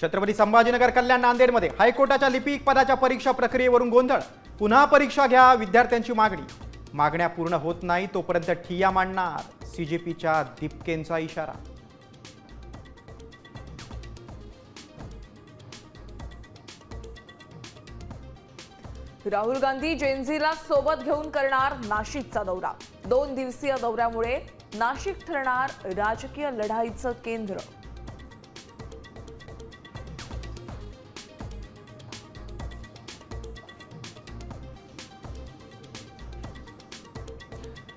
छत्रपती संभाजीनगर कल्याण नांदेडमध्ये हायकोर्टाच्या लिपिक पदाच्या परीक्षा प्रक्रियेवरून गोंधळ। पुन्हा परीक्षा घ्या, विद्यार्थ्यांची मागणी। मागण्या पूर्ण होत नाही तोपर्यंत ठिय्या मांडणार, सीजेपीच्या दीपकेंचा इशारा। राहुल गांधी जेनझीला सोबत घेऊन करणार नाशिकचा दौरा। 2 दिवसीय दौऱ्यामुळे नाशिक ठरणार राजकीय लढाईचं केंद्र।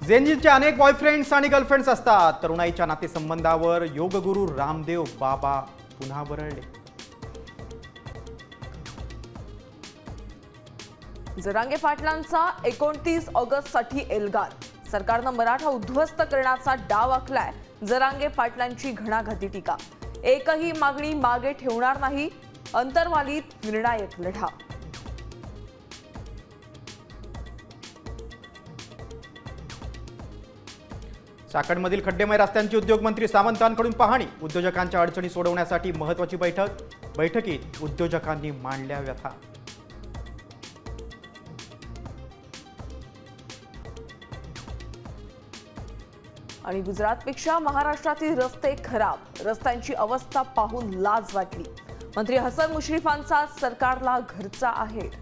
जेनजीचे अनेक बॉयफ्रेंड्स आणि गर्लफ्रेंड्स असतात। तरुणाईच्या नातेसंबंधावर योगगुरू रामदेव बाबा पुन्हा बरळले। जरांगे पाटलांचा 29 ऑगस्टसाठी एल्गार। सरकारनं मराठा उद्ध्वस्त करण्याचा डाव आखलाय। जरांगे पाटलांची घणाघाती टीका। एकही मागणी मागे ठेवणार नाही, अंतर्वालीत निर्णायक लढा। चाकणमधील खड्डेमय रस्त्यांची उद्योगमंत्री सामंतांकडून पाहणी। उद्योजकांच्या अडचणी सोडवण्यासाठी महत्त्वाची बैठक। बैठकीत उद्योजकांनी मांडल्या व्यथा। आणि गुजरातपेक्षा महाराष्ट्रातील रस्ते खराब। रस्त्यांची अवस्था पाहून लाज वाटली। मंत्री हसन मुश्रीफांचा सरकारला घरचा आहेर।